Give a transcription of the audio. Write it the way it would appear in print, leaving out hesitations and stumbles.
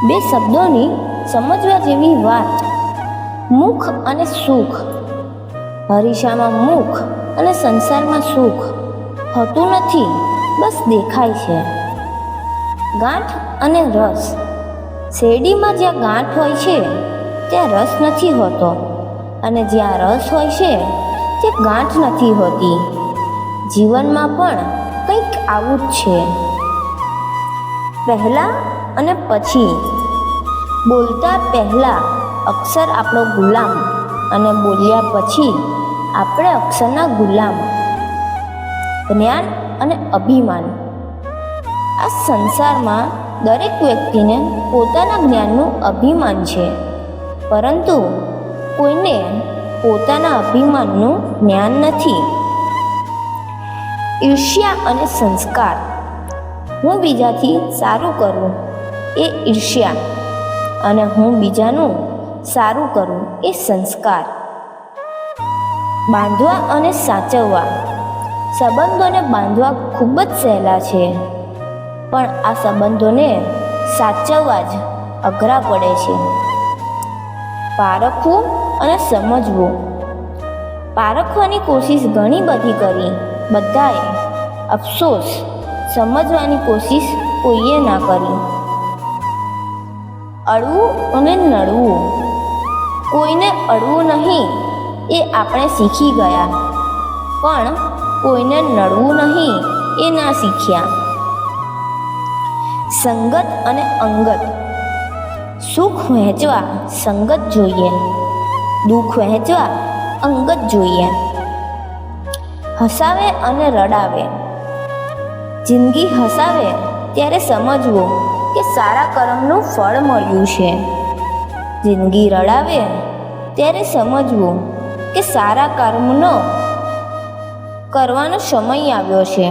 બે શબ્દોની સમજવા જેવી વાત. મુખ અને સુખ. હરીશામાં મુખ અને સંસારમાં સુખ હોતું નથી, બસ દેખાય છે. ગાંઠ અને રસ. શેરડીમાં જ્યાં ગાંઠ હોય છે ત્યાં રસ નથી હોતો, અને જ્યાં રસ હોય છે ત્યાં ગાંઠ નથી હોતી. જીવનમાં પણ કંઈક આવું જ છે. પહેલાં અને પછી. બોલતા પહેલાં અક્ષર આપણો ગુલામ, અને બોલ્યા પછી આપણે અક્ષરના ગુલામ. જ્ઞાન અને અભિમાન. આ સંસારમાં દરેક વ્યક્તિને પોતાના જ્ઞાનનું અભિમાન છે, પરંતુ કોઈને પોતાના અભિમાનનું જ્ઞાન નથી. ઈર્ષ્યા અને સંસ્કાર. હું બીજાથી સારું કરું એ ઈર્ષ્યા, અને હું બીજાનું સારું કરું એ સંસ્કાર. બાંધવા અને સાચવવા. સંબંધોને બાંધવા ખૂબ જ સહેલા છે, પણ આ સંબંધોને સાચવવા જ અઘરા પડે છે. પારખવું અને સમજવું. પારખવાની કોશિશ ઘણી બધી કરી બધાએ, અફસોસ સમજવાની કોશિશ કોઈએ ના કરી. અડવું અને નડવું. કોઈને અડવું નહીં એ આપણે શીખી ગયા, પણ કોઈને નડવું નહીં એ ના શીખ્યા. સંગત અને અંગત. સુખ વહેંચવા સંગત જોઈએ, દુઃખ વહેંચવા અંગત જોઈએ. હસાવે અને રડાવે. જિંદગી હસાવે ત્યારે સમજવું કે સારા કર્મનું ફળ મળ્યું છે. જિંદગી રડાવે ત્યારે સમજવું કે સારા કર્મનો કરવાનો સમય આવ્યો છે.